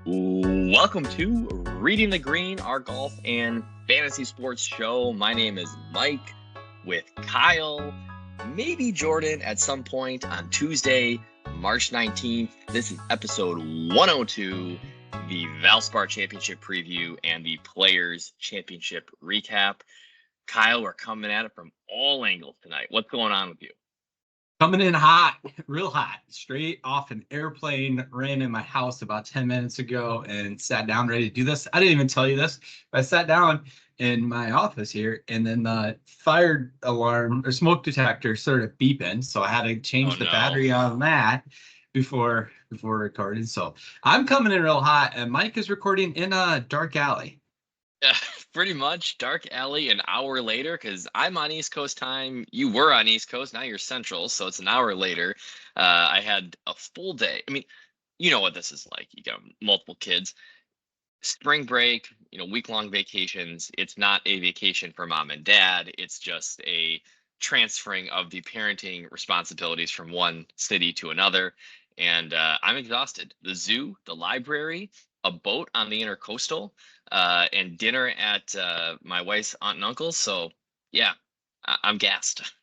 Welcome to Reading the Green, our golf and fantasy sports show. My name is Mike with Kyle, maybe Jordan at some point on Tuesday, March 19th. This is episode 102, the Valspar Championship preview and the Players Championship recap. Kyle, we're coming at it from all angles tonight. What's going on with you? Coming in hot, real hot, straight off an airplane, ran in my house about 10 minutes ago and sat down ready to do this. I didn't even tell you this, but I sat down in my office here and then the fire alarm or smoke detector started beeping. So I had to change the battery on that before recording. So I'm coming in real hot and Mike is recording in a dark alley. Pretty much dark alley an hour later, because I'm on East Coast time. You were on East Coast, now you're Central, so it's an hour later. I had a full day. I mean, you know what this is like. You got multiple kids. Spring break, week-long vacations. It's not a vacation for mom and dad. It's just a transferring of the parenting responsibilities from one city to another. And I'm exhausted. The zoo, the library, a boat on the intercoastal, and dinner at my wife's aunt and uncle's. So yeah, I'm gassed.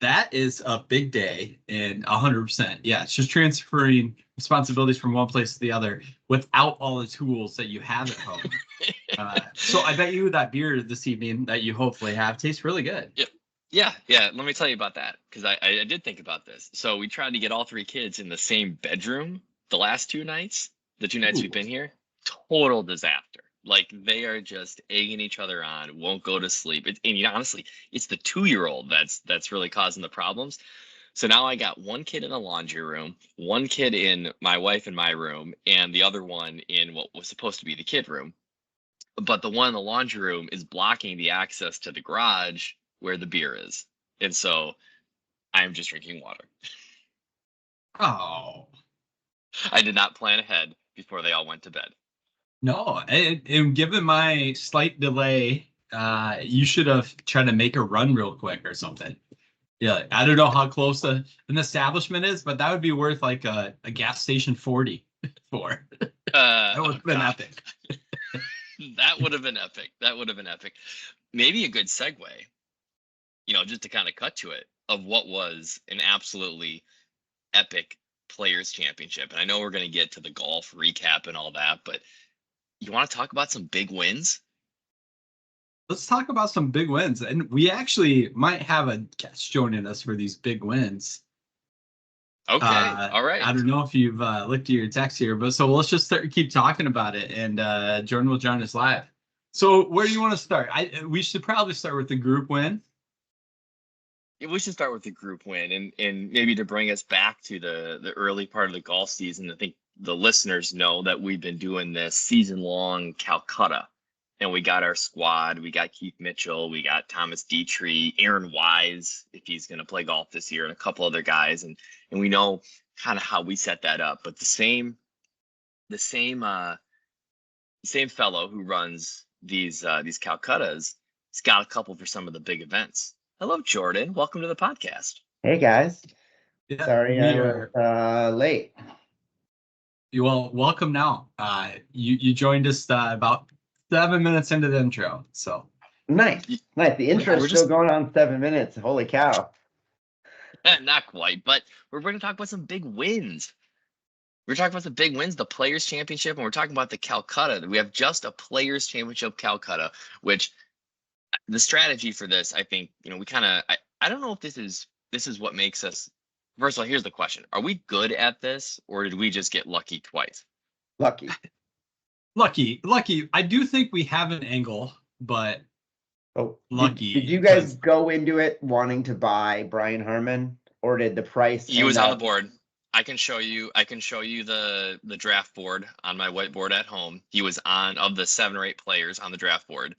That is a big day, and 100%. Yeah, it's just transferring responsibilities from one place to the other without all the tools that you have at home. So I bet you that beer this evening that you hopefully have tastes really good. Yep. Yeah. Let me tell you about that, because I did think about this. So we tried to get all three kids in the same bedroom the last two nights. The two nights we've been here, total disaster. Like, they are just egging each other on, won't go to sleep. Honestly, it's the 2-year-old that's really causing the problems. So now I got one kid in the laundry room, one kid in my wife and my room, and the other one in what was supposed to be the kid room. But the one in the laundry room is blocking the access to the garage where the beer is. And so I'm just drinking water. Oh. I did not plan ahead before they all went to bed. No, and given my slight delay, you should have tried to make a run real quick or something. Yeah, I don't know how close an establishment is, but that would be worth like a gas station 40 for. That would have been epic. That would have been epic. That would have been epic. Maybe a good segue, just to kind of cut to it, of what was an absolutely epic Players Championship. And I know we're going to get to the golf recap and all that, but you want to talk about some big wins? Let's talk about some big wins. And we actually might have a guest joining us for these big wins. Okay. All right. I don't know if you've looked at your text here, but so let's just keep talking about it. And Jordan will join us live. So where do you want to start? We should probably start with the group win. Yeah, we should start with the group win, and maybe to bring us back to the early part of the golf season. I think the listeners know that we've been doing this season-long Calcutta, and we got our squad. We got Keith Mitchell, we got Thomas Dietrich, Aaron Wise, if he's going to play golf this year, and a couple other guys, and we know kind of how we set that up. But the same fellow who runs these Calcuttas, he's got a couple for some of the big events. Hello, Jordan. Welcome to the podcast. Hey, guys. Yeah, sorry I was late. Well, welcome now. You joined us about 7 minutes into the intro. So nice. The intro is still going on 7 minutes. Holy cow. Not quite, but we're going to talk about some big wins. We're talking about the big wins, the Players Championship, and we're talking about the Calcutta. We have just a Players Championship Calcutta, which the strategy for this, I think, we kind of, I don't know if this is what makes us. First of all, here's the question. Are we good at this, or did we just get lucky twice? Lucky. I do think we have an angle, but lucky. Did you guys go into it wanting to buy Brian Harmon, or did the price? He was on the board. I can show you the draft board on my whiteboard at home. He was of the 7 or 8 players on the draft board.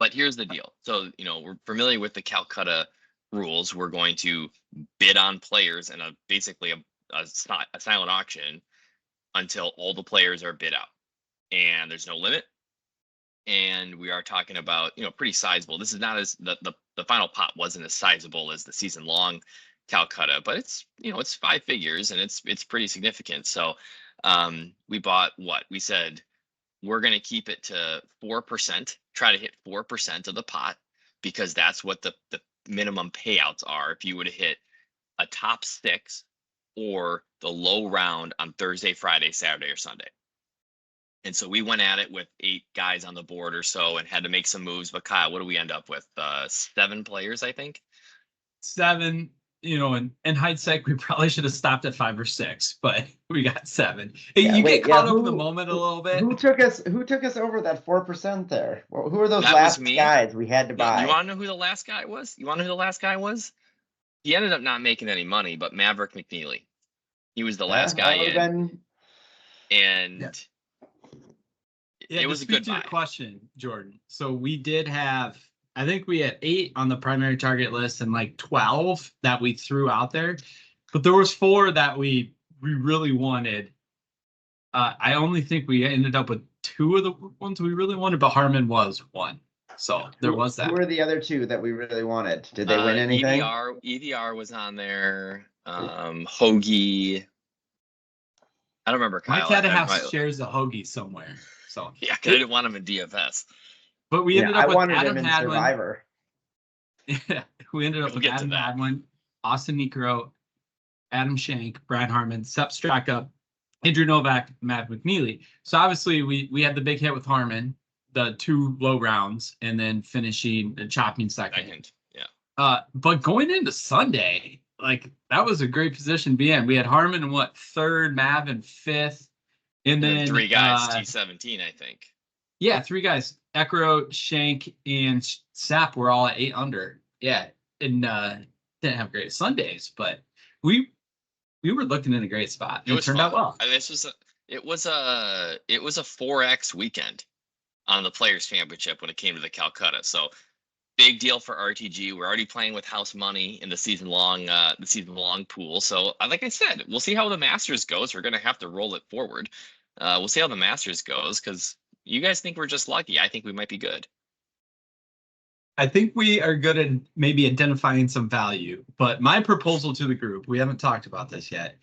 But here's the deal. So, we're familiar with the Calcutta rules. We're going to bid on players in basically a silent auction until all the players are bid out, and there's no limit. And we are talking about pretty sizable. This is not as the final pot wasn't as sizable as the season long Calcutta, but it's it's 5 figures and it's pretty significant. So We bought what? We said we're going to keep it to 4%, try to hit 4% of the pot, because that's what the minimum payouts are if you would hit a top 6 or the low round on Thursday, Friday, Saturday, or Sunday. And so we went at it with 8 guys on the board or so and had to make some moves. But Kyle, what do we end up with? 7 players, I think. 7. In hindsight, we probably should have stopped at 5 or 6, but we got 7. Yeah, You wait, get caught yeah, up in the moment a little bit. Who took us over that 4% there? Well, who are those That last was me. guys we had to buy? You want to know who the last guy was? He ended up not making any money, but Maverick McNeely. He was the last guy in. And yeah, it was a good buy. Your question, Jordan. So we did have, I think we had 8 on the primary target list and like 12 that we threw out there, but there was 4 that we really wanted. I only think we ended up with 2 of the ones we really wanted, but Harmon was one. So there was that. Who were the other 2 that we really wanted? Did they win anything? EVR was on there. Hoagie. I don't remember. Kyle. Mike had to have shares of Hoagie somewhere. So yeah, because I didn't want him in DFS. But we ended up with Adam him in Hadwin. Survivor. Yeah, we ended up with Adam Hadwin, Austin Necro, Adam Shank, Brian Harmon, Sepp Straka, Andrew Novak, Matt McNeely. So obviously we had the big hit with Harmon, the 2 low rounds, and then finishing and chopping second. Yeah. But going into Sunday, like that was a great position to be in. We had Harmon in 3rd, Mav in 5th, and then 3 guys T17, I think. Yeah, 3 guys. Ekro, Shank, and Sapp were all at 8 under. Yeah, and didn't have great Sundays, but we were looking in a great spot. It turned out well. And it was a 4X weekend on the Players Championship when it came to the Calcutta. So big deal for RTG. We're already playing with house money in the season long pool. So like I said, we'll see how the Masters goes. We're gonna have to roll it forward. We'll see how the Masters goes, because you guys think we're just lucky. I think we might be good. I think we are good at maybe identifying some value, but my proposal to the group, we haven't talked about this yet,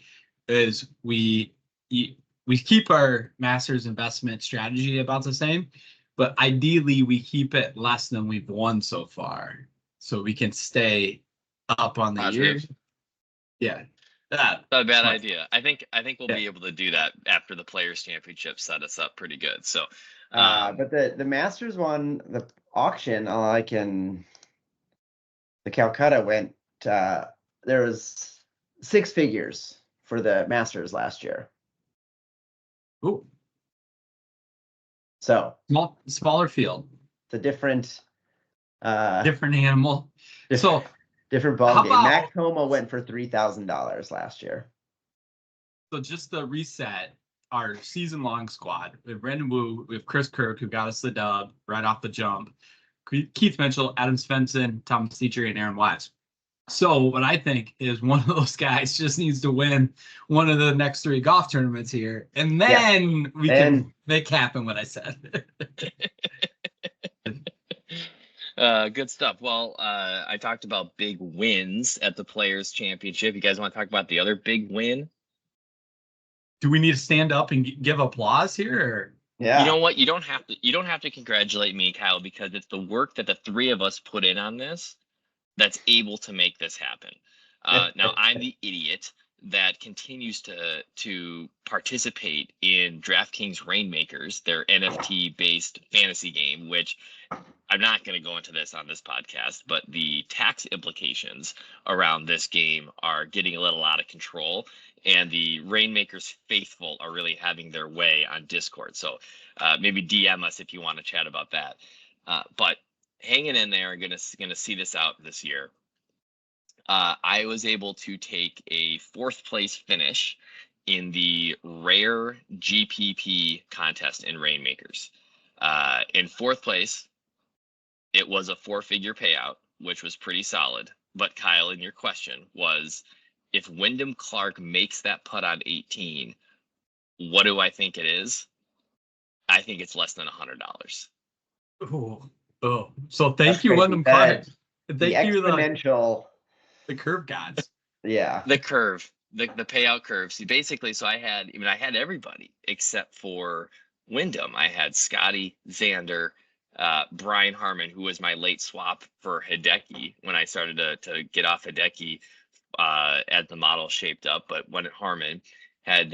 is we keep our Masters investment strategy about the same, but ideally we keep it less than we've won so far, so we can stay up on the year. Yeah. Not a bad idea. I think we'll be able to do that after the Players Championship set us up pretty good. So but the Masters one, the auction, the Calcutta went, there was 6 figures for the Masters last year. Ooh. So smaller field. It's a different animal. So different ball game. Max Homa went for $3,000 last year. So just to reset our season-long squad, we have Brandon Wu, we have Chris Kirk, who got us the dub right off the jump, Keith Mitchell, Adam Svensson, Tom Seacher, and Aaron Wise. So what I think is one of those guys just needs to win one of the next 3 golf tournaments here, and then we can make happen what I said. Good stuff. Well, I talked about big wins at the Players Championship. You guys want to talk about the other big win? Do we need to stand up and give applause here? Or? Yeah. You know what? You don't have to congratulate me, Kyle, because it's the work that the 3 of us put in on this that's able to make this happen. Now I'm the idiot that continues to participate in DraftKings Rainmakers, their NFT-based fantasy game, which I'm not going to go into this on this podcast, but the tax implications around this game are getting a little out of control, and the Rainmakers faithful are really having their way on Discord. So maybe DM us if you want to chat about that. But hanging in there, gonna see this out this year. I was able to take a 4th place finish in the rare GPP contest in Rainmakers. In 4th place, it was a 4-figure payout, which was pretty solid. But Kyle, in your question was, if Wyndham Clark makes that putt on 18, what do I think it is? I think it's less than $100. Oh, so thank you, Wyndham Clark. Thank you, exponential. The curve gods. Yeah. The curve. the payout curves. Basically, so I had everybody except for Wyndham. I had Scotty, Xander, Brian Harmon, who was my late swap for Hideki when I started to get off Hideki as the model shaped up. But when Harmon had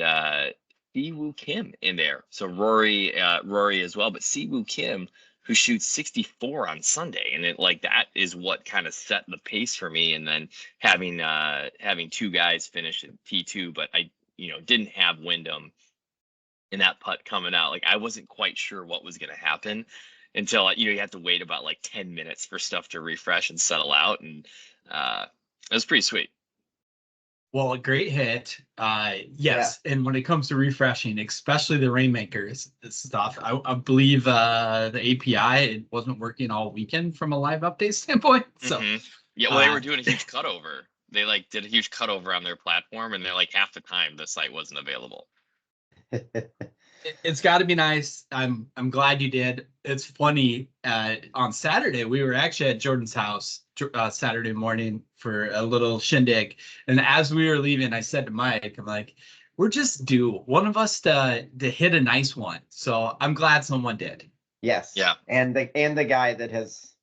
Siwoo Kim in there, so Rory as well. But Siwoo Kim, who shoots 64 on Sunday, and that is what kind of set the pace for me. And then having two guys finish at T2, but I didn't have Wyndham in that putt coming out. Like I wasn't quite sure what was going to happen until you have to wait about like 10 minutes for stuff to refresh and settle out, and it was pretty sweet. Well, a great hit. Yes. Yeah. And when it comes to refreshing, especially the Rainmakers stuff, I believe the API, it wasn't working all weekend from a live update standpoint. So yeah, well, they were doing a huge cutover. They did a huge cutover on their platform, and they're half the time the site wasn't available. It's got to be nice. I'm glad you did. It's funny. On Saturday, we were actually at Jordan's house Saturday morning for a little shindig. And as we were leaving, I said to Mike, I'm like, we're just due one of us to hit a nice one. So I'm glad someone did. Yes. Yeah. And the guy that has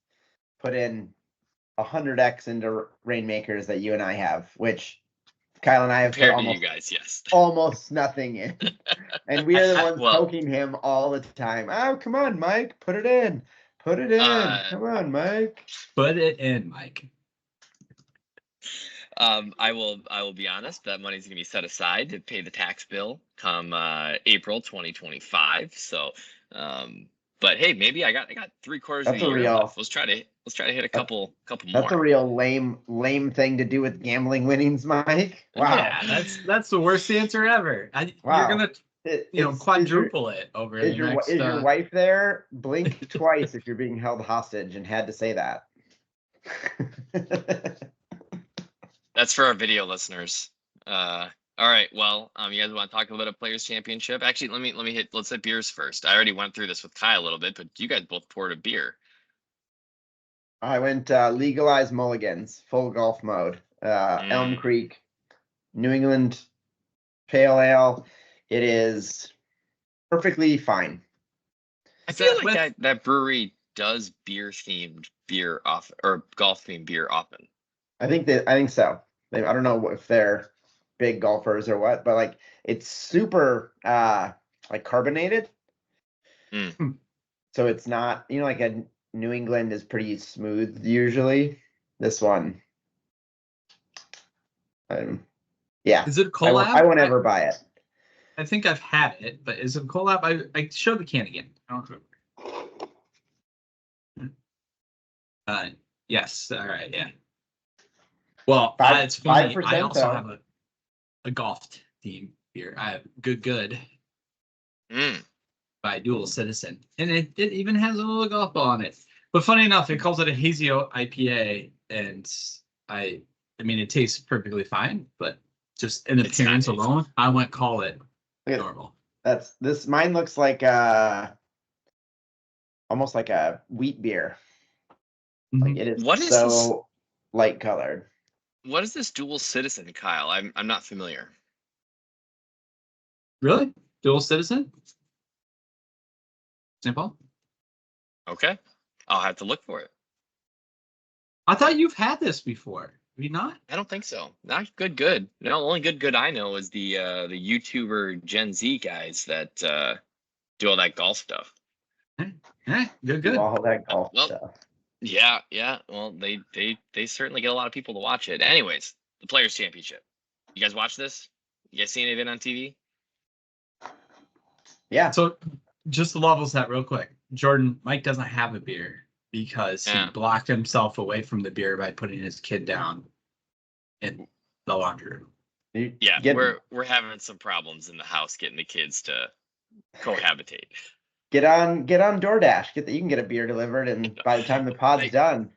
put in 100x into Rainmakers that you and I have, which Kyle and I have compared to you guys, yes, almost nothing in, and we are the ones poking him all the time. Oh, come on, Mike, put it in, come on, Mike, put it in, Mike. I will be honest. That money's gonna be set aside to pay the tax bill come April 2025. So, but hey, maybe I got 3/4 of the year left. Let's try to hit a couple more. That's a real lame thing to do with gambling winnings, Mike. Wow. Yeah, that's the worst answer ever. You're gonna quadruple it over the next. Is your wife there? Blink twice if you're being held hostage and had to say that. That's for our video listeners. All right. Well, you guys want to talk about a Players Championship? Actually, let's hit beers first. I already went through this with Kyle a little bit, but you guys both poured a beer. I went Legalize Mulligans, full golf mode. Elm Creek, New England Pale Ale. It is perfectly fine. I feel like that brewery does beer-themed beer often, or golf-themed beer often. I think so. I don't know if they're big golfers or what, but it's super carbonated. So it's not, like a New England is pretty smooth usually. This one, yeah. Is it a collab? I won't ever buy it. I think I've had it, but is it a collab? I show the can again. I don't remember. Yes. All right. Yeah. Well, it's funny. I also have a golf team beer. I have good. By Dual Citizen, and it even has a little golf ball on it. But funny enough, it calls it a hazy IPA, and I mean it tastes perfectly fine, but just in appearance alone, I wouldn't call it normal. Mine looks like almost like a wheat beer. Like it is so light colored. What is this Dual Citizen, Kyle? I'm not familiar. Really? Dual Citizen? St. Paul? Okay. I'll have to look for it. I thought you've had this before. Have you not? I don't think so. Not good. No, the only good I know is the YouTuber Gen Z guys that do all that golf stuff. Good. Do all that golf stuff. Yeah. Well, they certainly get a lot of people to watch it. Anyways, the Players Championship. You guys watch this? You guys see any of it on TV? Yeah. So just to level set real quick. Jordan, Mike doesn't have a beer because he blocked himself away from the beer by putting his kid down in the laundry room. Yeah, we're having some problems in the house getting the kids to cohabitate. Get on DoorDash. You can get a beer delivered, and by the time the pod's done.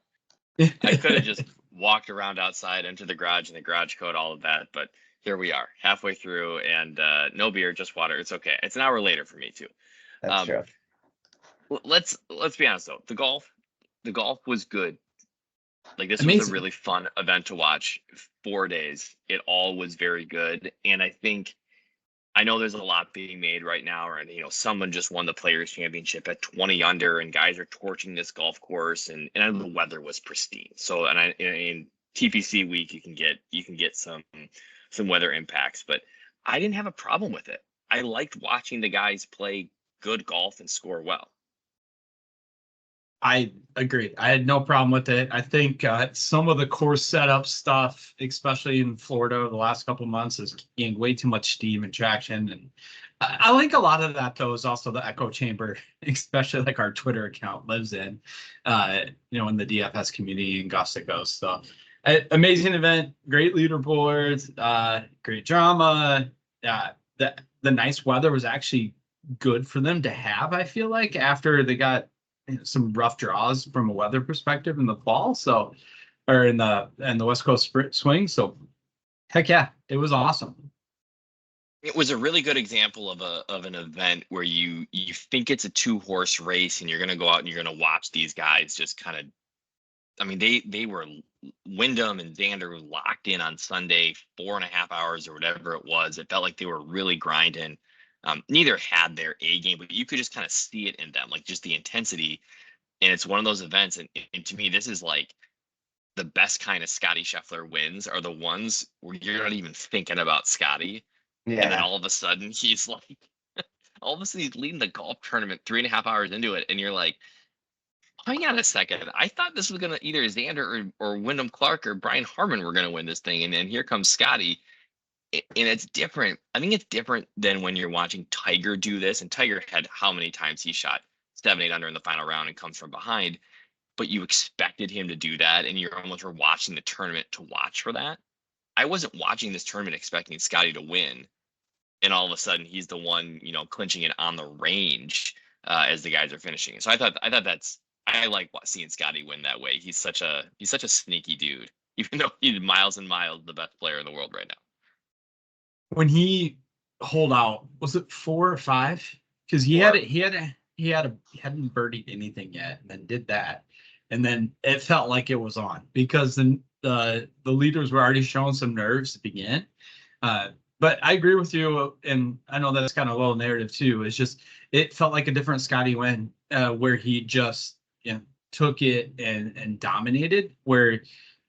I could have just walked around outside, entered the garage and the garage code, all of that, but here we are, halfway through, and no beer, just water. It's okay. It's an hour later for me too. That's true. Let's be honest though. The golf was good. Like this was a Amazing. really fun event to watch. 4 days. It all was very good. And I know there's a lot being made right now, and someone just won the Players Championship at 20 under, and guys are torching this golf course, and the weather was pristine. So, in TPC week, you can get some weather impacts, but I didn't have a problem with it. I liked watching the guys play good golf and score well. I agree. I had no problem with it. I think some of the course setup stuff, especially in Florida the last couple of months, has gained way too much steam and traction. And I like a lot of that, though, is also the echo chamber, especially like our Twitter account lives in, in the DFS community and Gossip Ghost. So amazing event, great leaderboards, great drama. The nice weather was actually good for them to have, I feel like, after they got some rough draws from a weather perspective in the fall, or in the West Coast swing. So heck yeah, it was awesome. It was a really good example of an event where you think it's a 2-horse race, and you're going to go out and you're going to watch these guys just kind of. I mean, they were Wyndham and Xander locked in on Sunday, 4.5 hours or whatever it was. It felt like they were really grinding. Neither had their A game, but you could just kind of see it in them, like just the intensity. And it's one of those events. And to me, this is like the best kind of Scotty Scheffler wins are the ones where you're not even thinking about Scotty. Yeah. And then all of a sudden he's leading the golf tournament 3.5 hours into it. And you're like, hang on a second. I thought this was going to either Xander or Wyndham Clark or Brian Harmon were going to win this thing. And then here comes Scotty. And it's different. I think it's different than when you're watching Tiger do this. And Tiger had how many times he shot 7, 8 under in the final round and comes from behind, but you expected him to do that, and you're almost were watching the tournament to watch for that. I wasn't watching this tournament expecting Scotty to win, and all of a sudden he's the one, clinching it on the range as the guys are finishing. So I like seeing Scotty win that way. He's such a sneaky dude, even though he's miles and miles the best player in the world right now. When he holed out, was it 4 or 5? Because he hadn't birdied anything yet, and then did that, and then it felt like it was on because the leaders were already showing some nerves to begin. But I agree with you, and I know that's kind of a little narrative too. It's just it felt like a different Scotty win, where he just took it and dominated. Where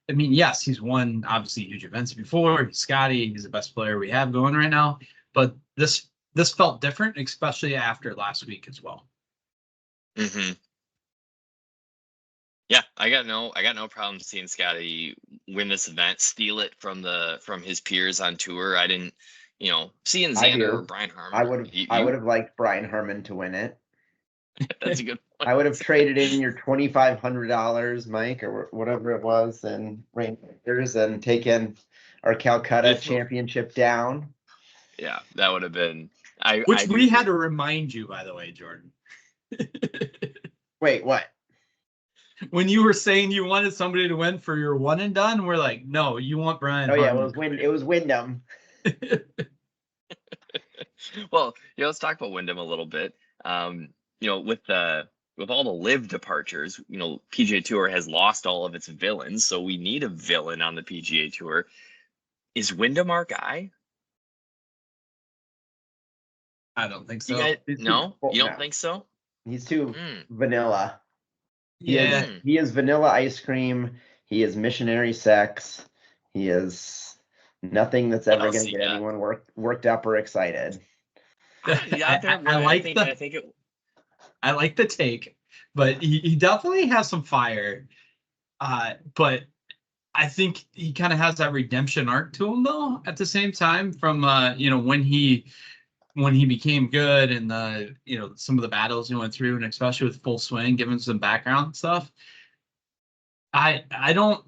I mean, yes, he's won obviously huge events before. He's Scotty. He's the best player we have going right now. But this felt different, especially after last week as well. Mm-hmm. Yeah, I got no problem seeing Scotty win this event, steal it from his peers on tour. I didn't, seeing Xander or Brian Harmon. I would have liked Brian Harmon to win it. That's a good point. I would have traded in your $2,500, Mike, or whatever it was, and Rangers, and taken our Calcutta championship down. Yeah, that would have been. We had to remind you, by the way, Jordan. Wait, what? When you were saying you wanted somebody to win for your one and done, we're like, no, you want Brian. Oh yeah, it was Wyndham. Well, let's talk about Wyndham a little bit. With all the live departures, PGA Tour has lost all of its villains, so we need a villain on the PGA Tour. Is Wyndham our guy? I don't think so. No, you don't think so? He's too vanilla. Yeah, he is vanilla ice cream. He is missionary sex. He is nothing that's ever going to get anyone worked up or excited. I like the take, but he definitely has some fire. But I think he kind of has that redemption arc to him, though. At the same time, from when he became good and some of the battles he went through, and especially with Full Swing, given some background stuff, I don't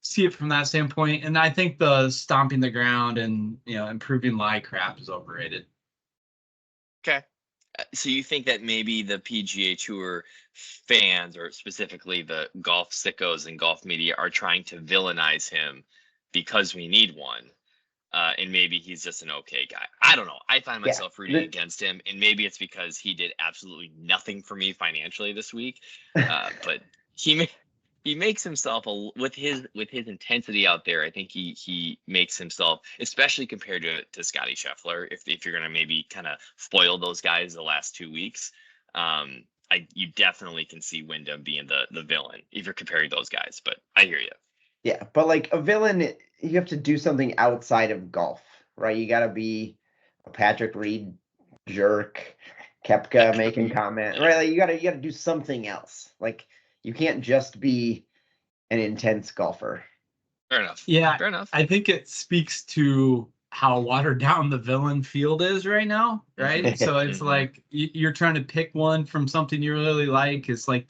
see it from that standpoint. And I think the stomping the ground and improving lie crap is overrated. Okay. So you think that maybe the PGA Tour fans, or specifically the golf sickos and golf media, are trying to villainize him because we need one, and maybe he's just an okay guy. I don't know. I find myself rooting against him, and maybe it's because he did absolutely nothing for me financially this week. But he he makes himself with his intensity out there. I think he makes himself, especially compared to Scotty Scheffler. If you're gonna maybe kind of spoil those guys the last 2 weeks, you definitely can see Wyndham being the villain if you're comparing those guys. But I hear you. Yeah, but like a villain, you have to do something outside of golf, right? You got to be a Patrick Reed jerk, Kepka making comment, right? Like you got to do something else. Like you can't just be an intense golfer. Fair enough. Yeah, fair enough. I think it speaks to how watered down the villain field is right now, right? So it's like you're trying to pick one from something you really like. It's like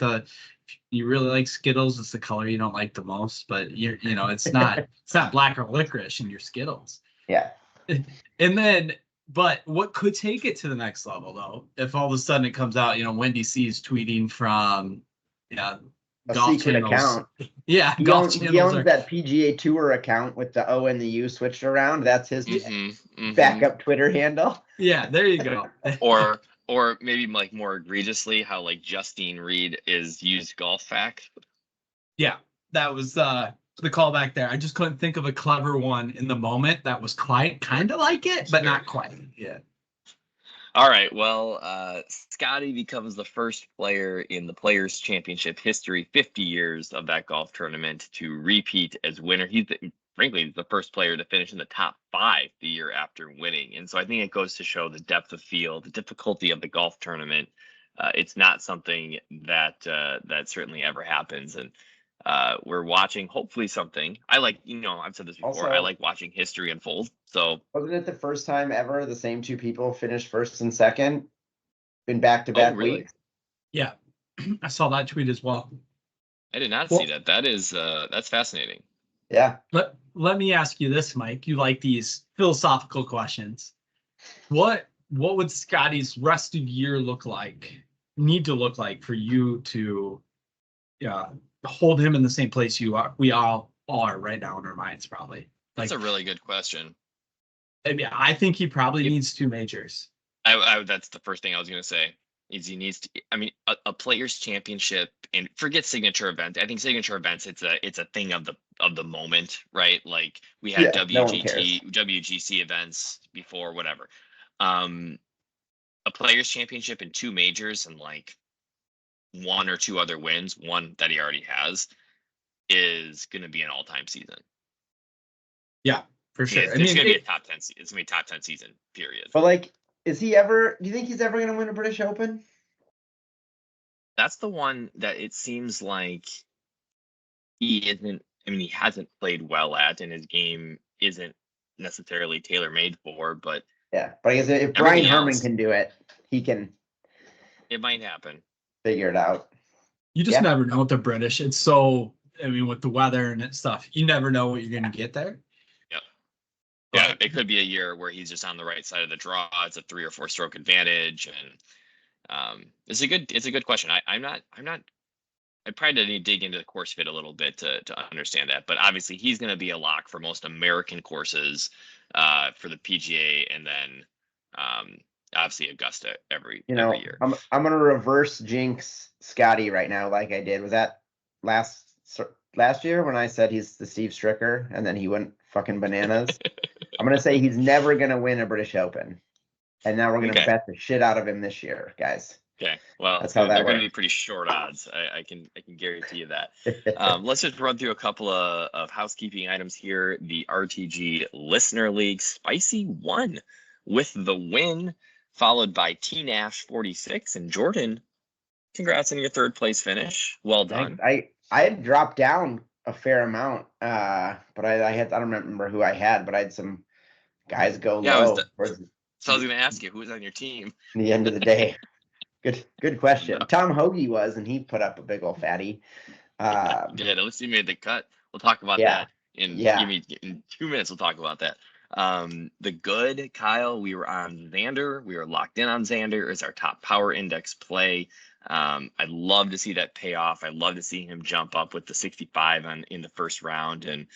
you really like Skittles. It's the color you don't like the most, but it's not black or licorice in your Skittles. Yeah. And then, but what could take it to the next level though, if all of a sudden it comes out, Wendy C's tweeting from, A golf secret channels. account. Yeah, He golf owns channels that PGA Tour account with the O and the U switched around. That's his backup Twitter handle. Yeah, there you go. Or maybe like more egregiously, how like Justine Reed is used golf fact. Yeah, that was the callback there. I just couldn't think of a clever one in the moment that was quite kind of like it, but not quite. Yeah. All right. Well, Scotty becomes the first player in the Players Championship history, 50 years of that golf tournament, to repeat as winner. He's frankly the first player to finish in the top 5 the year after winning. And so I think it goes to show the depth of field, the difficulty of the golf tournament. It's not something that certainly ever happens. And we're watching hopefully something. I like, I've said this before. Also, I like watching history unfold. So wasn't it the first time ever the same 2 people finished first and second in back-to-back weeks? Yeah, I saw that tweet as well. I did not see that. That is that's fascinating. Yeah. Let me ask you this, Mike. You like these philosophical questions. What would Scotty's rest of year need to look like for you to hold him in the same place we all are right now in our minds, probably? That's a really good question. I think he probably needs 2 majors. That's the first thing I was going to say. Is he needs to? I mean, a Players Championship, and forget signature events. I think signature events, it's a thing of the moment, right? Like we had WGC events before, whatever. A Players Championship and 2 majors and like 1 or 2 other wins, one that he already has, is going to be an all-time season. Yeah, for sure. It's going to be a top 10. It's going to be a top 10 season, period. But like, do you think he's ever going to win a British Open? That's the one that it seems like he isn't. I mean, he hasn't played well at, and his game isn't necessarily tailor-made for. But yeah, but I guess if Brian Harman can do it, he can. It might happen. Figure it out. You just never know with the British. It's so. I mean, with the weather and stuff, you never know what you're going to get there. Yeah, it could be a year where he's just on the right side of the draw. It's a 3 or 4 stroke advantage, and it's a good question. I probably need to dig into the course fit a little bit to understand that. But obviously, he's going to be a lock for most American courses for the PGA, and then obviously Augusta every year. I'm going to reverse jinx Scotty right now, like I did. Was that last year when I said he's the Steve Stricker, and then he went fucking bananas? I'm going to say he's never going to win a British Open. And now we're going to bet the shit out of him this year, guys. Okay. Well, that's how they're going to be pretty short odds. I can guarantee you that. Let's just run through a couple of housekeeping items here. The RTG Listener League, Spicy won with the win, followed by T Nash 46. And Jordan, congrats on your 3rd place finish. Well done. Thanks. I had dropped down a fair amount, but I don't remember who I had, but I had some guys go low. So I was going to ask you, who was on your team? At the end of the day. Good question. No. Tom Hoagie was, and he put up a big old fatty. Good. At least he made the cut. We'll talk about that in 2 minutes. We'll talk about that. The good Kyle, we were on Xander. We were locked in on Xander as our top power index play. I'd love to see that pay off. I'd love to see him jump up with the 65 in the first round and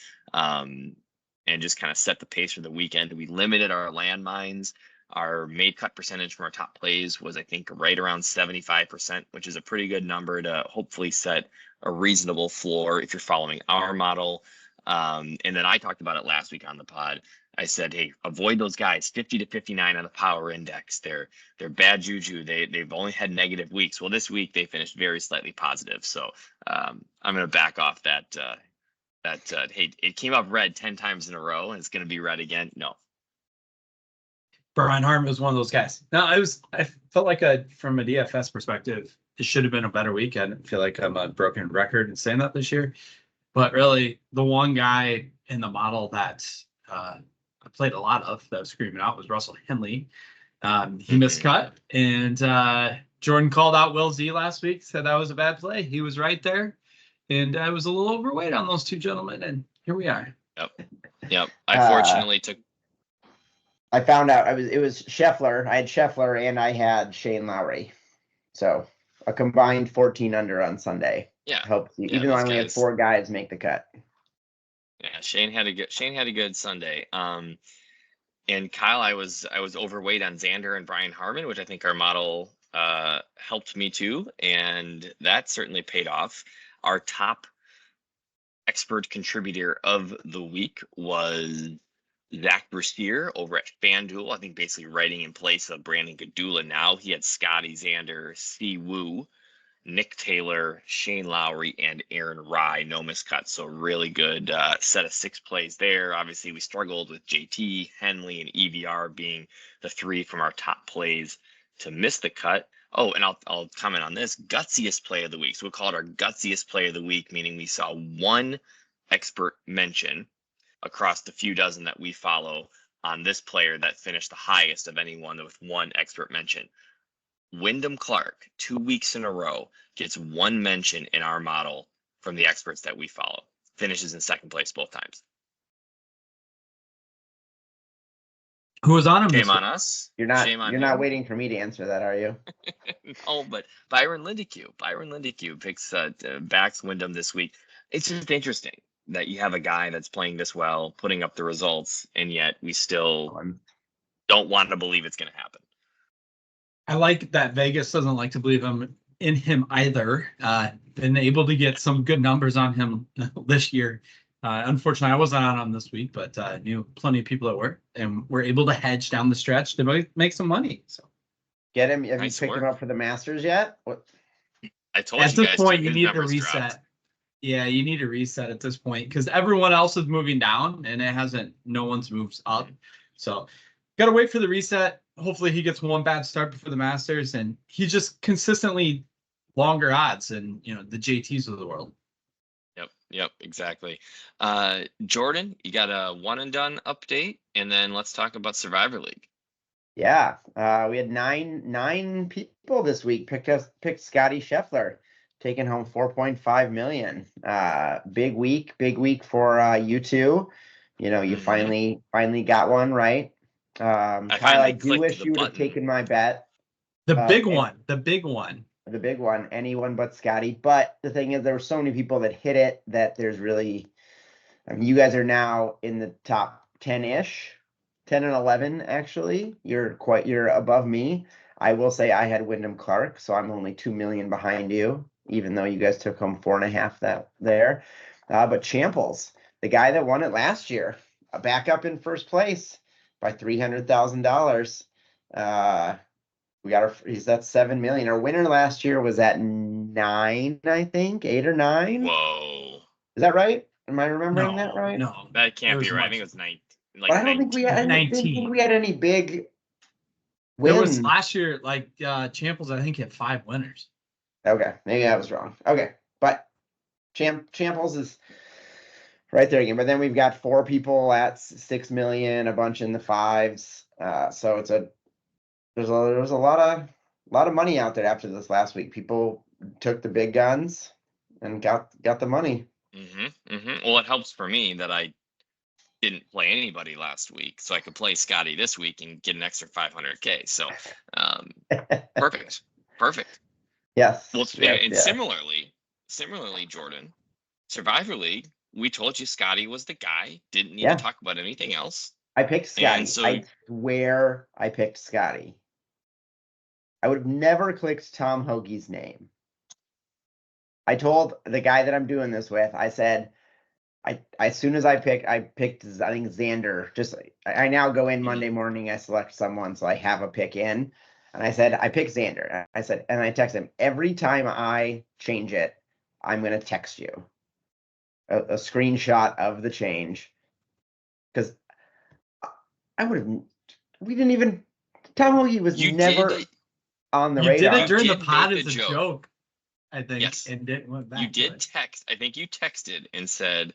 just kind of set the pace for the weekend. We limited our landmines. Our made cut percentage from our top plays was, I think, right around 75%, which is a pretty good number to hopefully set a reasonable floor if you're following our model. And then I talked about it last week on the pod. I said, hey, avoid those guys 50 to 59 on the power index. They're bad juju. They've only had negative weeks. Well, this week they finished very slightly positive. So I'm going to back off that. Hey, it came up red 10 times in a row and it's going to be red again. No. Brian Harmon was one of those guys. No, I felt like from a DFS perspective, it should have been a better weekend. I feel like I'm a broken record in saying that this year. But really, the one guy in the model that I played a lot of that was screaming out was Russell Henley. He missed cut. And Jordan called out Will Z last week, said that was a bad play. He was right there. And I was a little overweight on those two gentlemen. And here we are. Yep. I fortunately I found out it was Scheffler. I had Scheffler and I had Shane Lowry. So a combined 14 under on Sunday. Yeah. Helped you, even though I only had 4 guys make the cut. Yeah, Shane had a good Sunday. And Kyle, I was overweight on Xander and Brian Harmon, which I think our model helped me too, and that certainly paid off. Our top expert contributor of the week was Zach Brewster over at FanDuel. I think basically writing in place of Brandon Gadula now. He had Scotty, Xander, Si Woo, Nick Taylor, Shane Lowry, and Aaron Rye. No miscuts. So really good set of 6 plays there. Obviously, we struggled with JT, Henley, and EVR being the 3 from our top plays to miss the cut. Oh, and I'll comment on this. Gutsiest play of the week. So we'll call it our gutsiest play of the week, meaning we saw one expert mention across the few dozen that we follow on this player that finished the highest of anyone with one expert mention. Wyndham Clark, 2 weeks in a row, gets one mention in our model from the experts that we follow. Finishes in second place both times. Who was on him? Shame on us. You're not waiting for me to answer that, are you? No, but Byron Lindeque backs Wyndham this week. It's just interesting that you have a guy that's playing this well, putting up the results, and yet we still don't want to believe it's going to happen. I like that Vegas doesn't like to believe in him either. Been able to get some good numbers on him this year. Unfortunately, I wasn't on him this week, but knew plenty of people that were, and were able to hedge down the stretch to make some money. So get him. Have you picked him up for the Masters yet? What? I told at you this guys point you need to reset. Dropped. Yeah, you need to reset at this point because everyone else is moving down and it hasn't. No one's moved up, so gotta wait for the reset. Hopefully, he gets one bad start before the Masters, and he's just consistently longer odds than the JTs of the world. Yep, exactly. Jordan, you got a one and done update, and then let's talk about Survivor League. Yeah, we had nine people this week picked Scotty Scheffler, taking home 4.5 million. Big week for you two. You finally got one right. Kyle, I do wish you would have taken my bet. The big one. The big one, anyone but Scotty. But the thing is, there were so many people that hit it that there's really, you guys are now in the top 10-ish, 10 and 11, actually. You're above me. I will say I had Wyndham Clark, so I'm only 2 million behind you, even though you guys took home 4.5 there. But Champles, the guy that won it last year, back up in first place by $300,000. He's at 7 million. Our winner last year was at 9, I think, 8 or 9. Whoa. Is that right? Am I remembering that right? No, that can't be right. I think it was 9. Like I don't think we had 19. We had any big wins. There was last year, Champles, I think, had 5 winners. Okay, maybe I was wrong. Okay, but Champles is right there again. But then we've got 4 people at 6 million, a bunch in the 5s. So there's a lot of money out there after this last week. People took the big guns and got the money. Well, it helps for me that I didn't play anybody last week, so I could play Scotty this week and get an extra 500K. So, perfect. Yes. Well, and similarly, Jordan, Survivor League, we told you Scotty was the guy. Didn't need to talk about anything else. I picked Scotty. And so I swear I picked Scotty. I would have never clicked Tom Hoagie's name. I told the guy that I'm doing this with, I said, as soon as I picked, I think Xander. Just I now go in Monday morning, I select someone, so I have a pick in. And I said, I picked Xander. I said, and I text him, every time I change it, I'm gonna text you a screenshot of the change. Because I would have we didn't even Tom Hoagie was never on the You radar. did it during the did pod make as the a joke. joke, I think, Yes. and didn't went back. You to did it. text. I think you texted and said,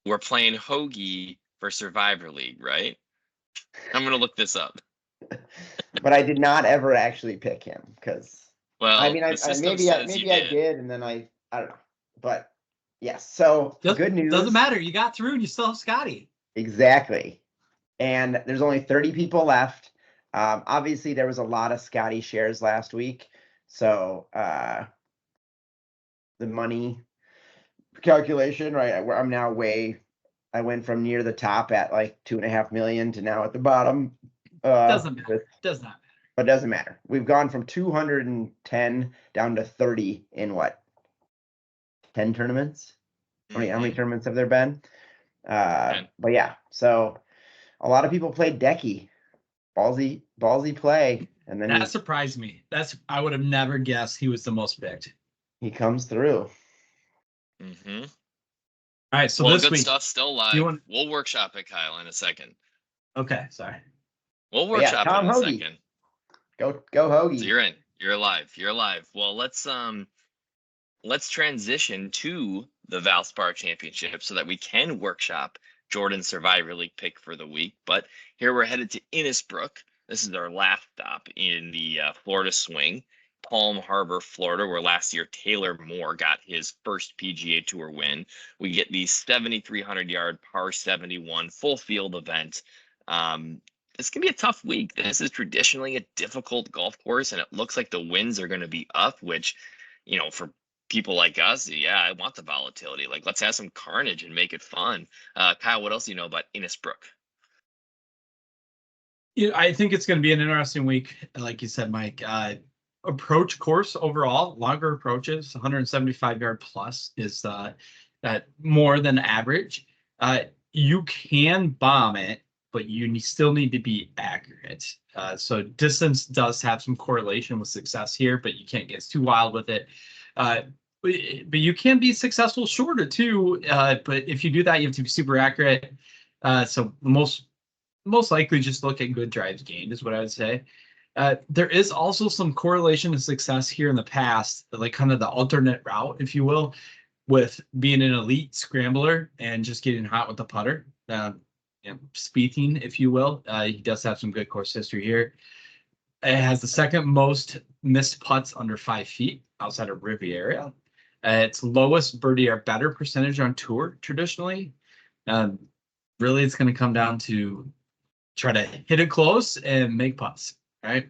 "We're playing Hoagie for Survivor League, right?" I'm gonna look this up. But I did not ever actually pick him because Well, I mean, the system maybe says you I did. did, and then I don't know. But yes, so good news. Doesn't matter. You got through, and you still have Scotty. Exactly. And there's only 30 people left. Obviously, there was a lot of Scotty shares last week, so the money calculation, right? I'm now I went from near the top at like 2.5 million to now at the bottom. Doesn't matter. Does not matter. But it doesn't matter. We've gone from 210 down to 30 in what? 10 tournaments? How many tournaments have there been? But yeah, so a lot of people played Decky. Ballsy play. And then that surprised me. I would have never guessed he was the most picked. He comes through. Mm-hmm. All right, so well, this good week, stuff still live. We'll workshop it, Kyle, in a second. Okay, sorry. We'll workshop Tom it in a Hoagie. second. Go Hoagie. So you're in. You're alive. You're alive. Well, let's transition to the Valspar Championship so that we can workshop Jordan's Survivor League pick for the week. But here we're headed to Innisbrook. This is our last stop in the Florida swing. Palm Harbor, Florida, where last year Taylor Moore got his first PGA Tour win. We get the 7,300-yard par 71 full field event. It's going to be a tough week. This is traditionally a difficult golf course, and it looks like the winds are going to be up, which, for people like us, yeah, I want the volatility. Like, let's have some carnage and make it fun. Kyle, what else do you know about Innisbrook? I think it's going to be an interesting week, like you said, Mike. Approach course overall, longer approaches, 175-yard plus is that more than average. You can bomb it, but you still need to be accurate. So distance does have some correlation with success here, but you can't get too wild with it. But you can be successful shorter too. But if you do that, you have to be super accurate. So most likely just look at good drives gained is what I would say. There is also some correlation to success here in the past, like kind of the alternate route, if you will, with being an elite scrambler and just getting hot with the putter. Speaking, if you will. He does have some good course history here. It has the second most missed putts under 5 feet outside of Riviera. Its lowest birdie or better percentage on tour traditionally. Really, it's going to come down to try to hit it close and make putts, right?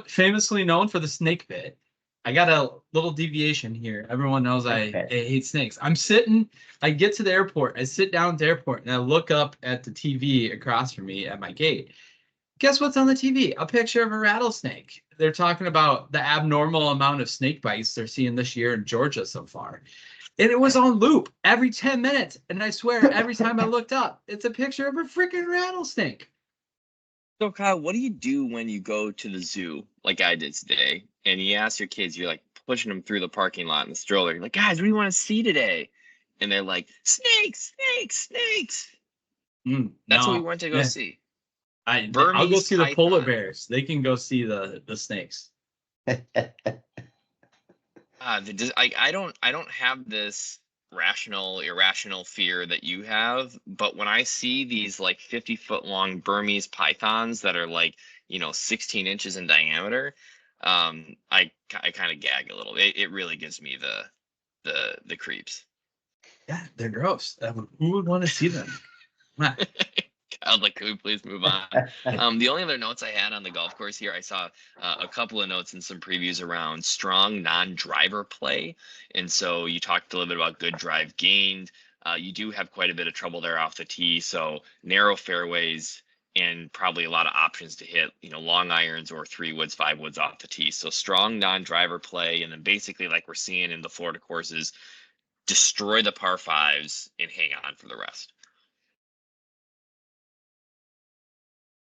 Famously known for the snake bit. I got a little deviation here. Everyone knows I hate snakes. I get to the airport, I sit down at the airport, and I look up at the TV across from me at my gate. Guess what's on the TV? A picture of a rattlesnake. They're talking about the abnormal amount of snake bites they're seeing this year in Georgia so far. And it was on loop every 10 minutes. And I swear, every time I looked up, it's a picture of a freaking rattlesnake. So, Kyle, what do you do when you go to the zoo, like I did today, and you ask your kids, you're like pushing them through the parking lot in the stroller, you're like, guys, what do you want to see today? And they're like, snakes, snakes, snakes. That's what we went to go see. I'll go see the polar bears. They can go see the snakes. I don't have this irrational fear that you have, but when I see these like 50-foot long Burmese pythons that are like 16 inches in diameter, I kind of gag a little. It really gives me the creeps. Yeah, they're gross. Who would want to see them? I'd like, could we please move on? The only other notes I had on the golf course here, I saw a couple of notes and some previews around strong non-driver play. And so you talked a little bit about good drive gained. You do have quite a bit of trouble there off the tee, so narrow fairways and probably a lot of options to hit, long irons or 3 woods, 5 woods off the tee. So strong non-driver play, and then basically like we're seeing in the Florida courses, destroy the par fives and hang on for the rest.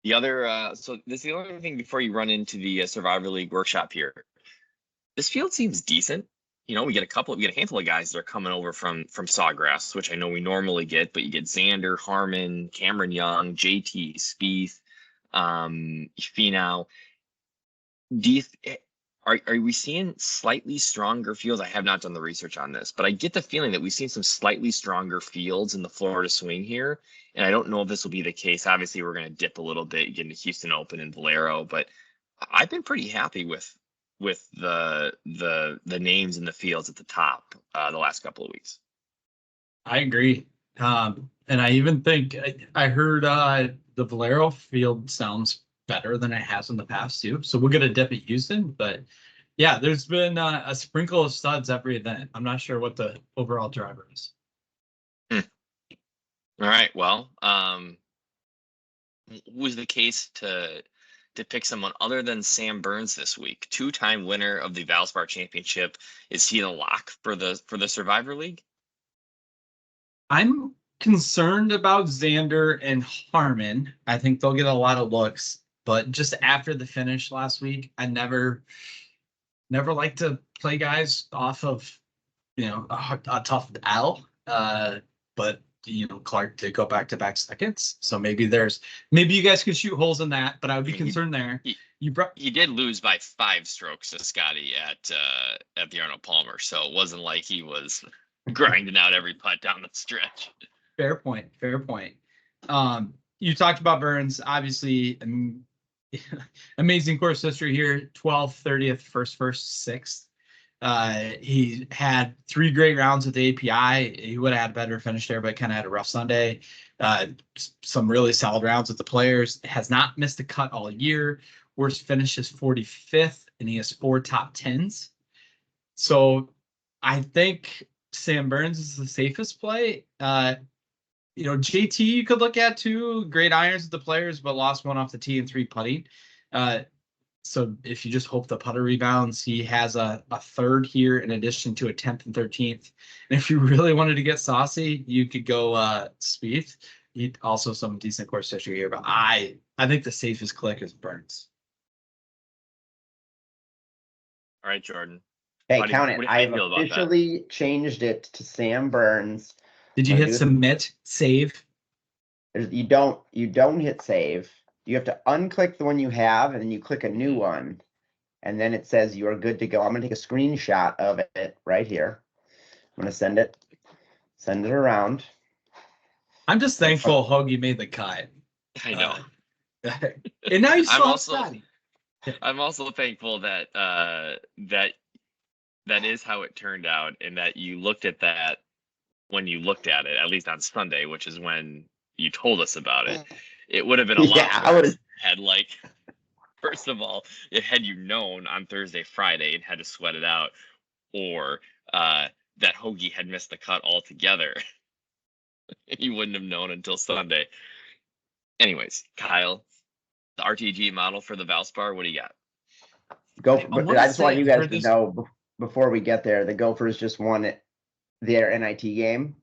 The other, so this is the only thing before you run into the Survivor League workshop here. This field seems decent. We get a handful of guys that are coming over from Sawgrass, which I know we normally get, but you get Xander, Harmon, Cameron Young, JT, Spieth, Finau. Are we seeing slightly stronger fields? I have not done the research on this, but I get the feeling that we've seen some slightly stronger fields in the Florida swing here, and I don't know if this will be the case. Obviously, we're going to dip a little bit, get into Houston Open and Valero, but I've been pretty happy with the names in the fields at the top the last couple of weeks. I agree. And I even think I heard the Valero field sounds better than it has in the past too. So we'll get a dip at Houston, but yeah, there's been a sprinkle of studs every event. I'm not sure what the overall driver is. All right. Well, was the case to pick someone other than Sam Burns this week? 2-time winner of the Valspar Championship. Is he the lock for the Survivor League? I'm concerned about Xander and Harmon. I think they'll get a lot of looks, but just after the finish last week, I never like to play guys off of a tough L. But Clark did go back-to-back seconds, so maybe you guys could shoot holes in that, but I would be concerned there. He did lose by 5 strokes to Scotty at the Arnold Palmer, so it wasn't like he was grinding out every putt down the stretch. Fair point. You talked about Burns, obviously. Amazing course history here: 12th, 30th, first, 6th. He had 3 great rounds at the API. He would have had a better finish there, but kind of had a rough Sunday. Some really solid rounds with the Players. Has not missed a cut all year. Worst finish is 45th, and he has 4 top 10s. So I think Sam Burns is the safest play. JT you could look at too. Great irons with the Players, but lost 1 off the tee and 3 putting. So if you just hope the putter rebounds, he has a 3rd here in addition to a 10th and 13th. And if you really wanted to get saucy, you could go Spieth. He also some decent course history here, but I think the safest click is Burns. All right, Jordan. Hey, count it. I've officially changed it to Sam Burns. Did you hit submit, save? You don't hit save. You have to unclick the one you have, and then you click a new one, and then it says you are good to go. I'm going to take a screenshot of it right here. I'm going to send it around. I'm just thankful Hoagie made the cut. I know. And now you saw Scotty. I'm also thankful that that is how it turned out, and that you looked at that when you looked at it, at least on Sunday, which is when you told us about it. It would have been a lot worse had, first of all, had you known on Thursday, Friday, and had to sweat it out, or that Hoagie had missed the cut altogether. You wouldn't have known until Sunday. Anyways, Kyle, the RTG model for the Valspar, what do you got? I just want you guys to know before we get there, the Gophers just won their NIT game.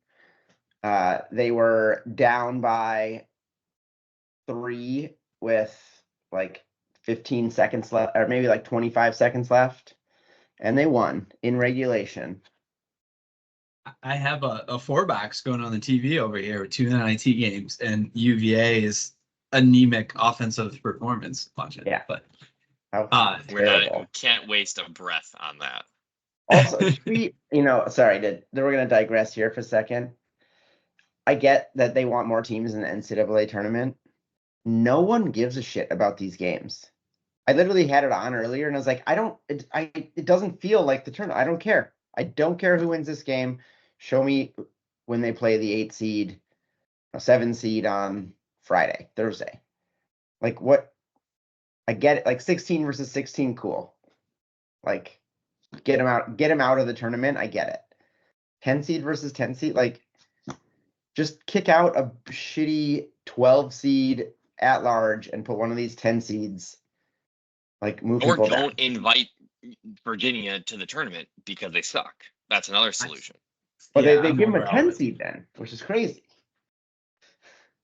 They were down by 3 with 15 seconds left, or maybe 25 seconds left, and they won in regulation. I have a 4-box going on the TV over here with 2 NIT games, and UVA is anemic offensive performance. Watch it. Yeah, but we can't waste a breath on that. Also, we're going to digress here for a second. I get that they want more teams in the NCAA tournament. No one gives a shit about these games. I literally had it on earlier, and I was like, it doesn't feel like the tournament. I don't care. I don't care who wins this game. Show me when they play the 8 seed, 7 seed on Thursday. What? I get it. 16 versus 16, cool. Get them out of the tournament. I get it. 10 seed versus 10 seed, just kick out a shitty 12 seed at large and put one of these 10 seeds. Like move Or people don't down. invite Virginia to the tournament because they suck. That's another solution. But Yeah, they I'm give them a overall 10 with you. seed then, which is crazy.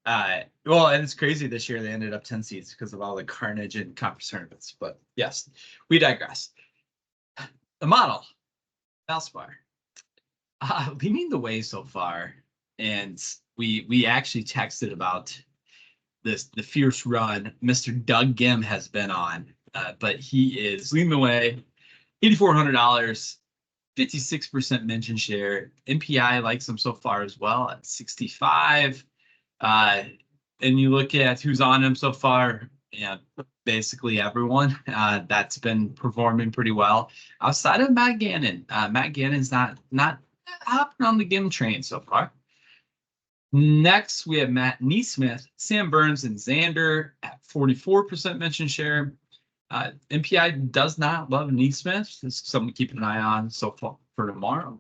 Well, and it's crazy this year they ended up 10 seeds because of all the carnage in conference tournaments. But yes, we digress. The model, Valspar, leading the way so far, and we actually texted about the fierce run Mr. Doug Gim has been on, but he is leading the way, $8,400, 56% mention share. MPI likes him so far as well at 65. And you look at who's on him so far, yeah, basically everyone that's been performing pretty well outside of Matt Gannon. Matt Gannon's not hopping on the Gim train so far. Next, we have Matt Neesmith, Sam Burns, and Xander at 44% mention share. MPI does not love Neesmith. This is something to keep an eye on so far for tomorrow.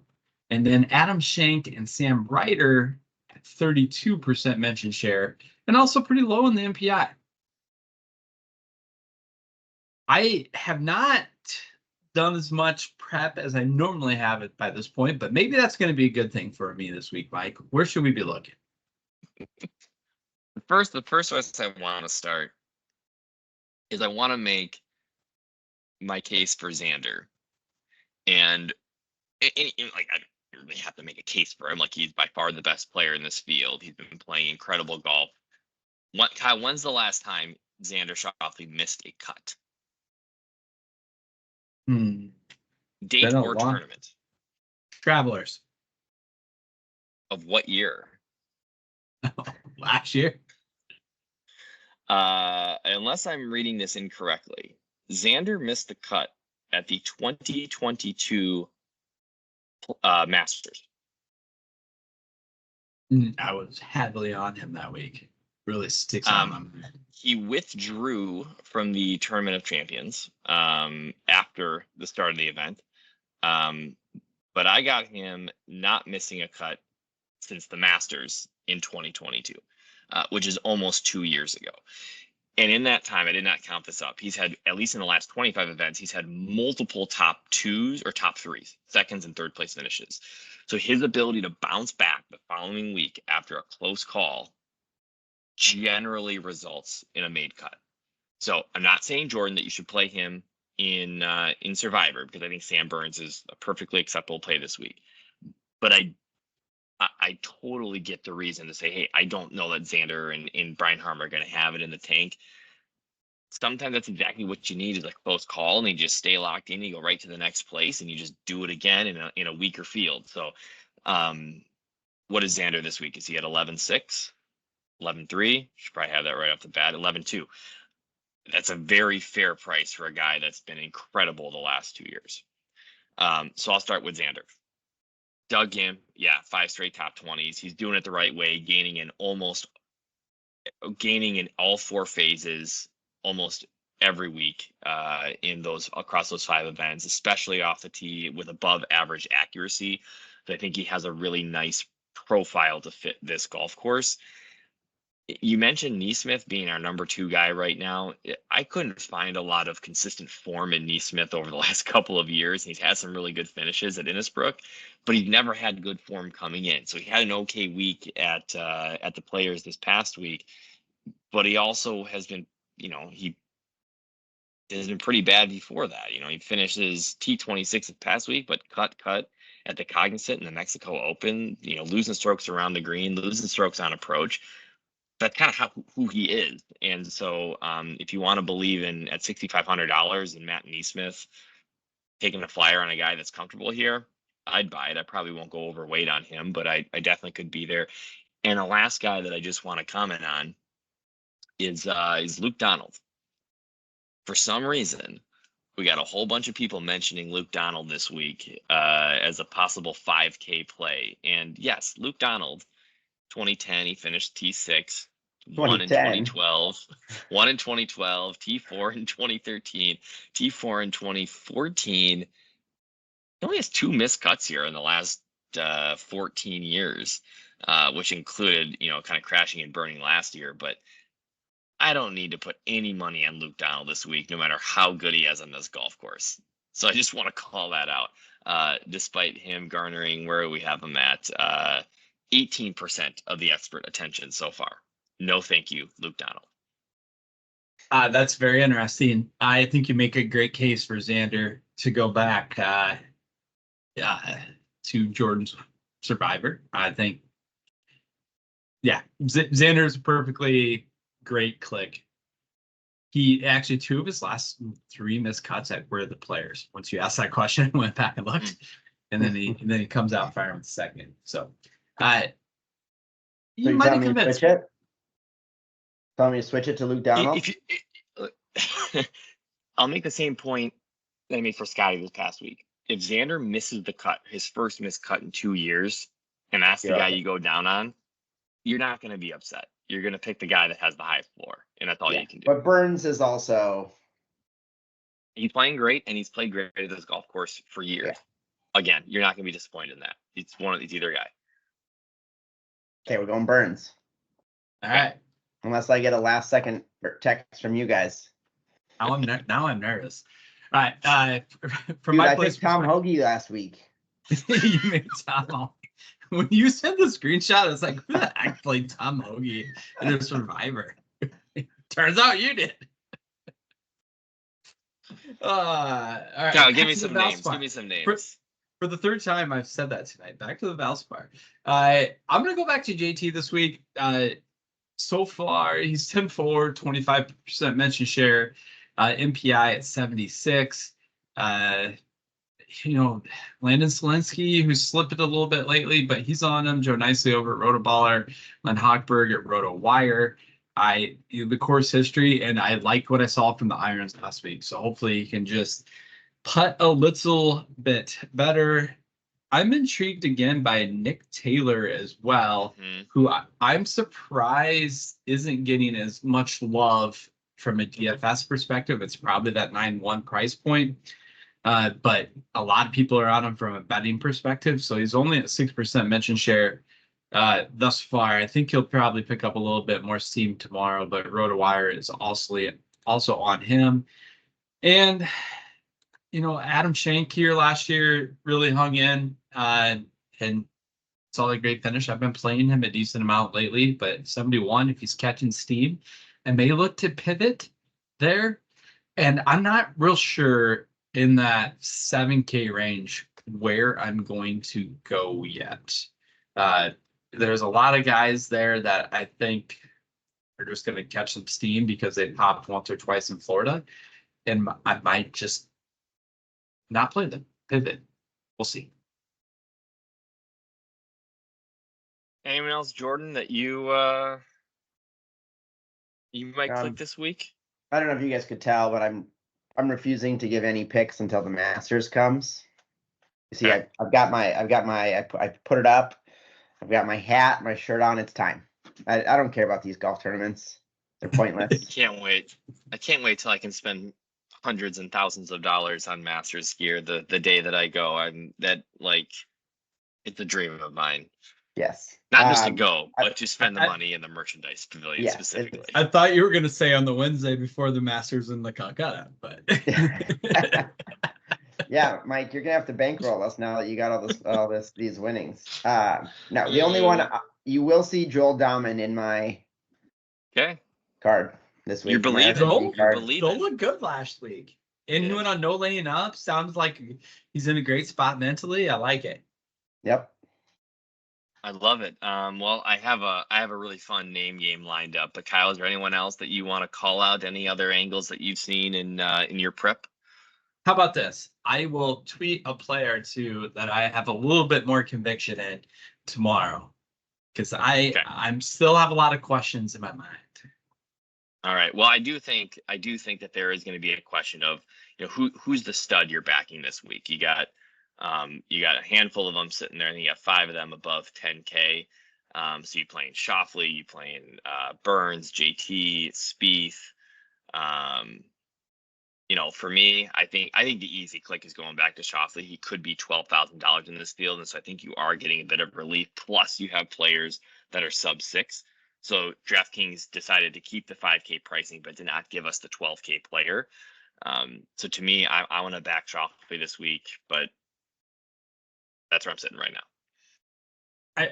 And then Adam Shank and Sam Ryder at 32% mention share, and also pretty low in the MPI. I have not done as much prep as I normally have it by this point, but maybe that's going to be a good thing for me this week, Mike. Where should we be looking? The first place I want to start is I want to make my case for Xander. And like, I don't really have to make a case for him. Like, he's by far the best player in this field. He's been playing incredible golf. Kyle, when's the last time Xander Schauffele missed a cut? Date or tournament? Travelers. Of what year? Last year. Unless I'm reading this incorrectly, Xander missed the cut at the 2022 Masters. I was heavily on him that week. Really sticks on him. He withdrew from the Tournament of Champions after the start of the event. But I got him not missing a cut since the Masters in 2022, which is almost 2 years ago. And in that time, I did not count this up. He's had, at least in the last 25 events, he's had multiple top twos or top threes, seconds and third place finishes. So his ability to bounce back the following week after a close call generally results in a made cut. So I'm not saying, Jordan, that you should play him in Survivor, because I think Sam Burns is a perfectly acceptable play this week. But I totally get the reason to say, hey, I don't know that Xander and Brian Harmer are going to have it in the tank. Sometimes that's exactly what you need, is a close call, and you just stay locked in. You go right to the next place, and you just do it again in a weaker field. So what is Xander this week? Is he at 11-6, 11-3? Should probably have that right off the bat. 11-2. That's a very fair price for a guy that's been incredible the last 2 years. So I'll start with Xander. Doug Gim, 5 straight top 20s. He's doing it the right way, gaining in all 4 phases almost every week across those 5 events, especially off the tee with above average accuracy. So I think he has a really nice profile to fit this golf course. You mentioned Neesmith being our number 2 guy right now. I couldn't find a lot of consistent form in Neesmith over the last couple of years. He's had some really good finishes at Innisbrook, but he's never had good form coming in. So he had an okay week at the Players this past week, but he also has been, he has been pretty bad before that. He finishes T26 this past week, but cut at the Cognizant and the Mexico Open, losing strokes around the green, losing strokes on approach. That's kind of who he is. And so if you want to believe at $6,500 in Matt Neesmith taking a flyer on a guy that's comfortable here, I'd buy it. I probably won't go overweight on him, but I definitely could be there. And the last guy that I just want to comment on is Luke Donald. For some reason, we got a whole bunch of people mentioning Luke Donald this week as a possible 5K play. And yes, Luke Donald, 2010, he finished T6, won in 2012, won in 2012, T4 in 2013, T4 in 2014. He only has 2 missed cuts here in the last 14 years. which included, kind of crashing and burning last year. But I don't need to put any money on Luke Donald this week, no matter how good he is on this golf course. So I just want to call that out. Despite him garnering, where we have him at, 18% of the expert attention so far. No, thank you, Luke Donald. That's very interesting. I think you make a great case for Xander to go back to Jordan's Survivor. I think, Xander's a perfectly great click. He actually, 2 of his last 3 missed cuts were the players. Once you asked that question, I went back and looked, and then he comes out firing with the second. So, you might have convinced me. Tell me to switch it to Luke Donald. I'll make the same point that I made for Scotty this past week. If Xander misses the cut, his first missed cut in 2 years, and that's the guy you go down on, you're not going to be upset. You're going to pick the guy that has the highest floor, and that's all you can do. But Burns is also... He's playing great, and he's played great at this golf course for years. Yeah. Again, you're not going to be disappointed in that. It's either guy. Okay, we're going Burns. All right. Unless I get a last-second text from you guys. Now I'm nervous. All right. I picked Tom Hoagie last week. You made Tom Hoagie. When you sent the screenshot, it's like, who the heck played Tom Hoagie in a Survivor? Turns out you did. All right. No, give me some names. Give me some names. For the 3rd time, I've said that tonight. Back to the Valspar. I'm going to go back to JT this week. So far, he's 10-4, 25% mention share, MPI at 76. Landon Selinsky, who's slipped it a little bit lately, but he's on him. Joe Nicely over at Rotoballer, Len Hochberg at RotoWire. The course history, and I liked what I saw from the irons last week. So hopefully he can just putt a little bit better. I'm intrigued again by Nick Taylor as well, who I'm surprised isn't getting as much love from a DFS perspective. It's probably that 9-1 price point. But a lot of people are on him from a betting perspective. So he's only at 6% mention share thus far. I think he'll probably pick up a little bit more steam tomorrow, but RotoWire is also on him. And, Adam Shank here last year really hung in and saw a great finish. I've been playing him a decent amount lately, but 71, if he's catching steam, I may look to pivot there. And I'm not real sure in that 7K range where I'm going to go yet. There's a lot of guys there that I think are just going to catch some steam because they popped once or twice in Florida. And I might just not play them. Pivot. We'll see. Anyone else, Jordan, that you might click this week? I don't know if you guys could tell, but I'm refusing to give any picks until the Masters comes. You see, I put it up. I've got my hat, my shirt on. It's time. I don't care about these golf tournaments. They're pointless. I can't wait till I can spend hundreds and thousands of dollars on Masters gear the day that I go. It's a dream of mine. Yes. Not just to go, but to spend the money in the merchandise pavilion specifically. I thought you were going to say on the Wednesday before the Masters in the Calcutta, but yeah, Mike, you're gonna have to bankroll us now that you got these winnings. No, the only one you will see Joel Dahman in my card this week. You believe Joel looked good last week, and he went on no laying up. Sounds like he's in a great spot mentally. I like it. Yep. I love it. Well, I have a really fun name game lined up. But Kyle, is there anyone else that you want to call out? Any other angles that you've seen in your prep? How about this? I will tweet a player or two that I have a little bit more conviction in tomorrow, because I'm still have a lot of questions in my mind. All right. Well, I do think that there is going to be a question of who's the stud you're backing this week. You got a handful of them sitting there, and you got 5 of them above 10K. So you playing Schauffele, you playing Burns, JT, Spieth. for me, I think the easy click is going back to Shoffley. He could be $12,000 in this field, and so I think you are getting a bit of relief. Plus, you have players that are sub 6. So DraftKings decided to keep the 5K pricing, but did not give us the 12K player. So to me, I want to back Shoffley this week, but that's where I'm sitting right now.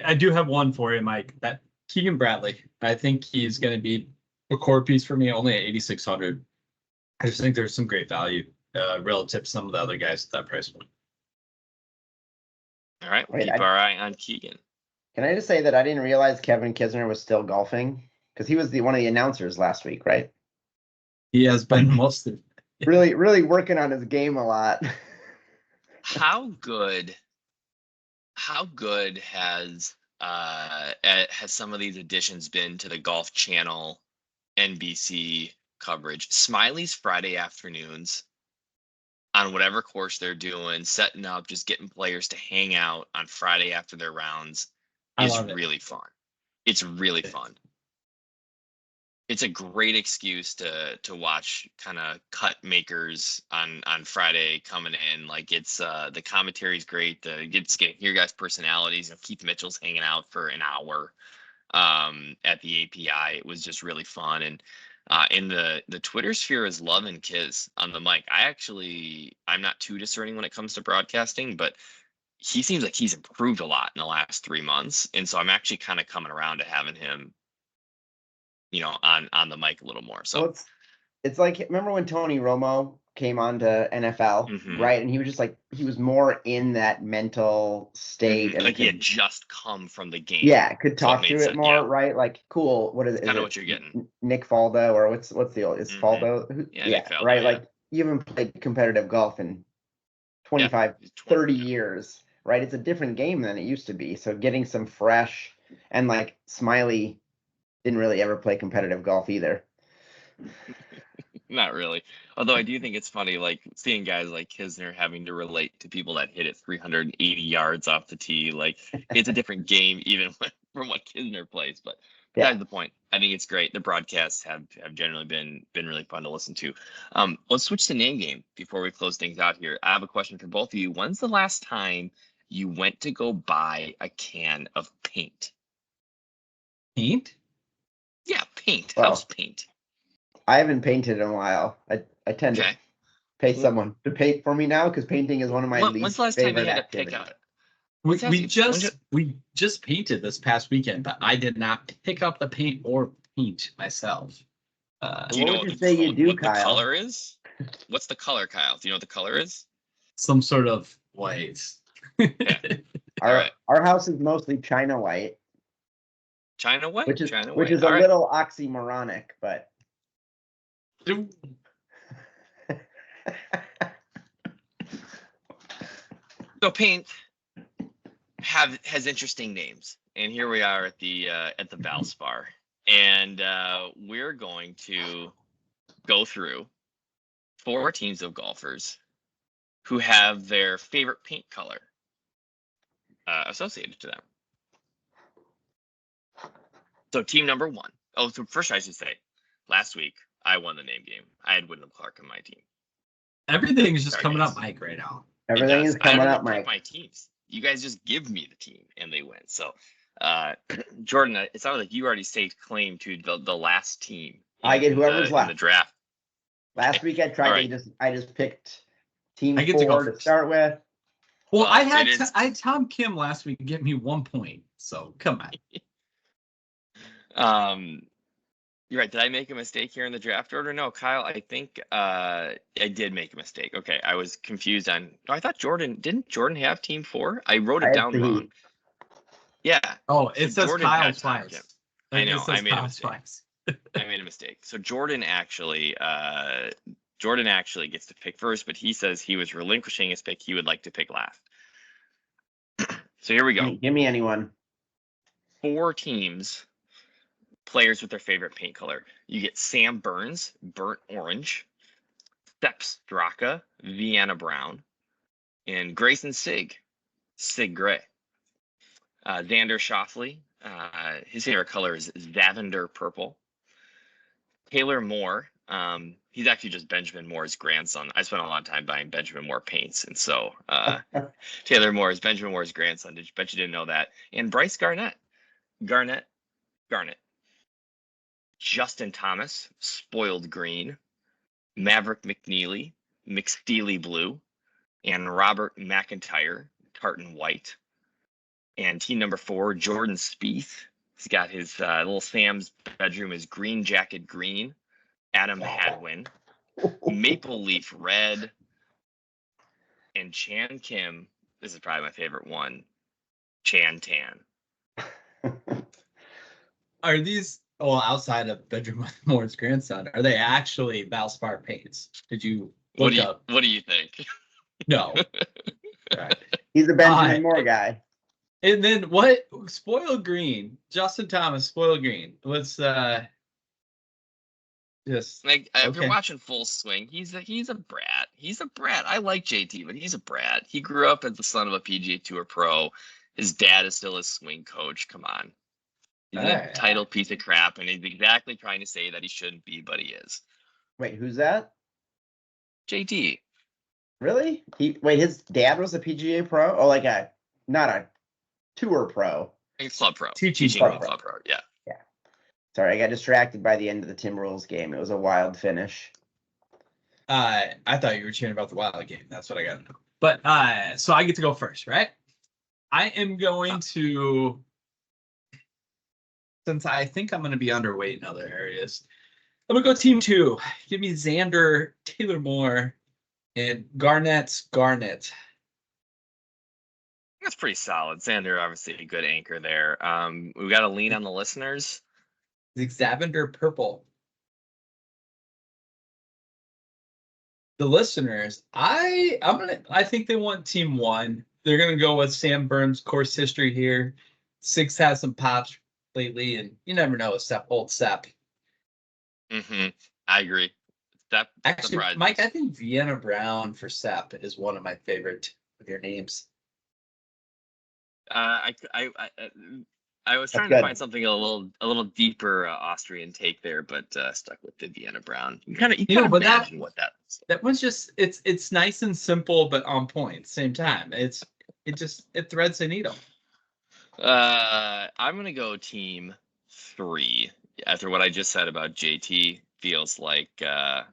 I do have one for you, Mike. That Keegan Bradley. I think he's going to be a core piece for me, only at 8,600. I just think there's some great value relative to some of the other guys at that price point. All right, we'll keep our eye on Keegan. Can I just say that I didn't realize Kevin Kisner was still golfing? Because he was one of the announcers last week, right? He has been most of really, really working on his game a lot. How good has some of these additions been to the Golf Channel NBC coverage? Smiley's Friday afternoons on whatever course they're doing, setting up, just getting players to hang out on Friday after their rounds is really fun. It's really fun. It's a great excuse to watch kind of cut makers on Friday coming in. Like it's the commentary is great. It's getting your guys' personalities. Keith Mitchell's hanging out for an hour at the API. It was just really fun. And in the Twitter sphere is loving Kiz on the mic. I'm not too discerning when it comes to broadcasting, but he seems like he's improved a lot in the last 3 months. And so I'm actually kind of coming around to having him, on the mic a little more. So well, it's like, remember when Tony Romo came on to NFL, right? And he was just like, he was more in that mental state. And like he had just come from the game. Yeah, could talk through it more, right? Like, cool. What is it? Kind of what you're getting. Nick Faldo, or what's the old, is Faldo? Yeah, Faldo, right? Yeah. Like, you haven't played competitive golf in 25, 30 years, right? It's a different game than it used to be. So getting some fresh, and like Smiley didn't really ever play competitive golf either. Not really. Although I do think it's funny, like seeing guys like Kisner having to relate to people that hit it 380 yards off the tee. Like it's a different game even from what Kisner plays. But besides the point, I think it's great. The broadcasts have generally been really fun to listen to. Let's switch to name game before we close things out here. I have a question for both of you. When's the last time you went to go buy a can of paint? Paint? Yeah, paint. House paint. I haven't painted in a while. I tend to pay someone to paint for me now because painting is one of my least favorite activities. We just painted this past weekend, but I did not pick up the paint or paint myself. Do you know what the color is? What's the color, Kyle? Do you know what the color is? Some sort of white. Our house is mostly China white. China white? Which is China white. A little oxymoronic, but so paint has interesting names, and here we are at the Valspar, and we're going to go through 4 teams of golfers who have their favorite paint color associated to them. So team number 1. Oh, so first I should say, last week I won the name game. I had Wyndham Clark on my team. Everything is just coming up, Mike, right now. Everything is coming up, Mike. My teams. You guys just give me the team and they win. So, Jordan, it sounded like you already staked claim to the last team. I get whoever's left in the draft. Last week I tried to I just picked team 4 to start with. Well, I had Tom Kim last week get me 1 point. So come on. You're right. Did I make a mistake here in the draft order? No, Kyle, I think I did make a mistake. Okay, I was confused on. No, I thought didn't Jordan have team 4? I wrote it down wrong. Yeah. Oh, it says Kyle twice. I know. I made a mistake. I made a mistake. So Jordan actually gets to pick first, but he says he was relinquishing his pick. He would like to pick last. So here we go. Give me anyone. 4 teams. Players with their favorite paint color. You get Sam Burns, burnt orange, Steps Straka, Vienna brown, and Grayson Sig gray. Xander Schauffele, his favorite color is Lavender purple. Taylor Moore, he's actually just Benjamin Moore's grandson. I spent a lot of time buying Benjamin Moore paints, and so Taylor Moore is Benjamin Moore's grandson. Bet you didn't know that. And Bryce Garnett. Justin Thomas, Spoiled Green. Maverick McNeely, McSteely Blue. And Robert McIntyre, Tartan White. And team number 4, Jordan Spieth. He's got his little Sam's bedroom is green jacket green. Adam Hadwin, Maple Leaf Red, and Chan Kim. This is probably my favorite one. Chan Tan. Are these, well, outside of Benjamin Moore's grandson, are they actually Valspar paints? Did you look up? What do you think? No. Right. He's a Benjamin Moore guy. And then what? Spoiled Green. Justin Thomas, Spoiled Green. Let's just like if okay. you're watching Full Swing, he's a brat. He's a brat. I like JT, but he's a brat. He grew up as the son of a PGA Tour pro. His dad is still his swing coach. Come on. He's an entitled piece of crap, and he's exactly trying to say that he shouldn't be, but he is. Wait, who's that? JT. Really? His dad was a PGA pro? Oh, like not a tour pro. Club pro. Teaching club pro. Yeah. Yeah. Sorry, I got distracted by the end of the Timberwolves game. It was a wild finish. I thought you were cheering about the Wild game. That's what I got. But so I get to go first, right? I am going to, since I think I'm going to be underweight in other areas, I'm going to go team 2. Give me Xander, Taylor Moore, and Garnett. That's pretty solid. Xander, obviously a good anchor there. We got to lean on the listeners. Xavier Purple. The listeners, I think they want team 1. They're gonna go with Sam Burns' course history here. 6 has some pops lately, and you never know with old Sepp. I agree. That actually, surprises. Mike, I think Vienna Brown for Sepp is one of my favorite of your names. I was trying to find something a little deeper Austrian take there, but stuck with the Vienna Brown. You kind of imagine what that is. That one's just it's nice and simple, but on point at the same time. It threads the needle. I'm gonna go team 3. After what I just said about JT, feels like I'm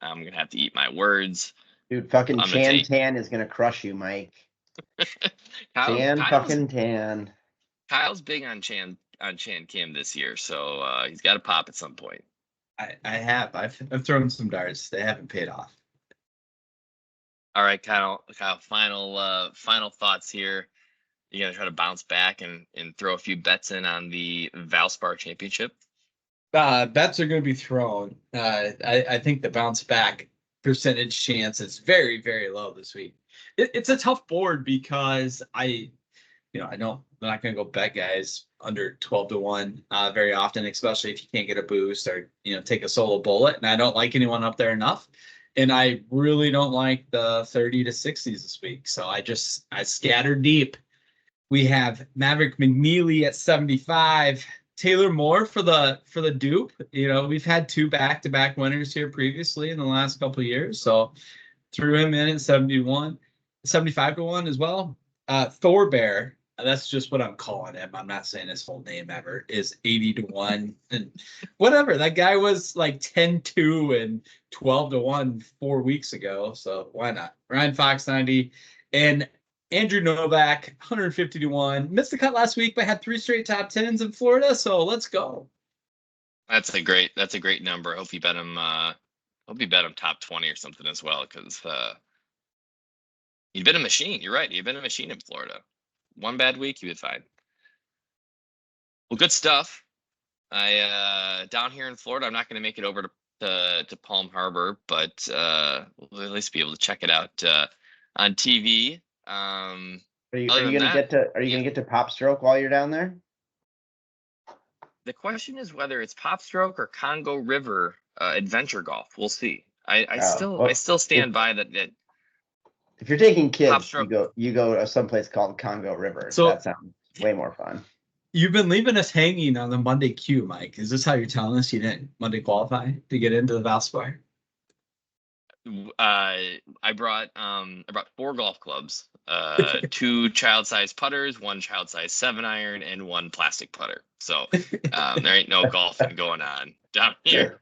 gonna have to eat my words. Dude, fucking Chan Tan is gonna crush you, Mike. Tan. Kyle's big on Chan Kim this year, so he's got to pop at some point. I've thrown some darts. They haven't paid off. All right, Kyle. Final thoughts here. You gonna try to bounce back and throw a few bets in on the Valspar Championship? Bets are going to be thrown. I think the bounce back percentage chance is very, very low this week. It's a tough board because I know I'm not going to go bet guys under 12-1 very often, especially if you can't get a boost or take a solo bullet. And I don't like anyone up there enough, and I really don't like the 30 to 60s this week. So I scattered deep. We have Maverick McNeely at 75. Taylor Moore for the dupe. We've had 2 back-to-back winners here previously in the last couple of years, so threw him in at 75-1 as well. Thor Bear, that's just what I'm calling him. I'm not saying his full name ever, is 80-1 and whatever. That guy was like 10-2 and 12-1 4 weeks ago, so why not? Ryan Fox 90 and Andrew Novak 150-1. Missed the cut last week, but had 3 straight top 10s in Florida, so let's go. That's a great number. I hope you bet him. Hope you bet him top 20 or something as well, because you've been a machine. You're right. You've been a machine in Florida. One bad week, you would fine. Well, good stuff. I down here in Florida, I'm not going to make it over to Palm Harbor, but we'll at least be able to check it out on TV. Are you gonna get to Pop Stroke while you're down there? The question is whether it's Pop Stroke or Congo River adventure golf. We'll see. I still stand by that. If you're taking kids, you go to someplace called Congo River. So that sounds way more fun. You've been leaving us hanging on the Monday queue, Mike. Is this how you're telling us you didn't Monday qualify to get into the Valspar? I brought 4 golf clubs, 2 child-sized putters, 1 child-sized 7-iron, and 1 plastic putter. So there ain't no golfing going on down here.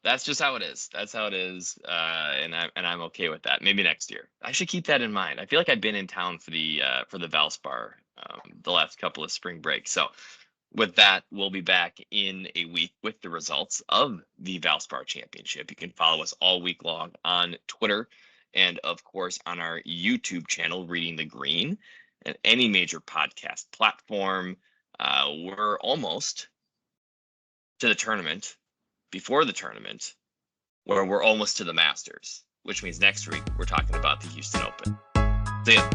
That's just how it is. That's how it is. And I'm okay with that. Maybe next year. I should keep that in mind. I feel like I've been in town for the Valspar the last couple of spring breaks. So with that, we'll be back in a week with the results of the Valspar Championship. You can follow us all week long on Twitter and, of course, on our YouTube channel, Reading the Green, and any major podcast platform. We're almost to the tournament, before the tournament, where we're almost to the Masters, which means next week we're talking about the Houston Open. See ya.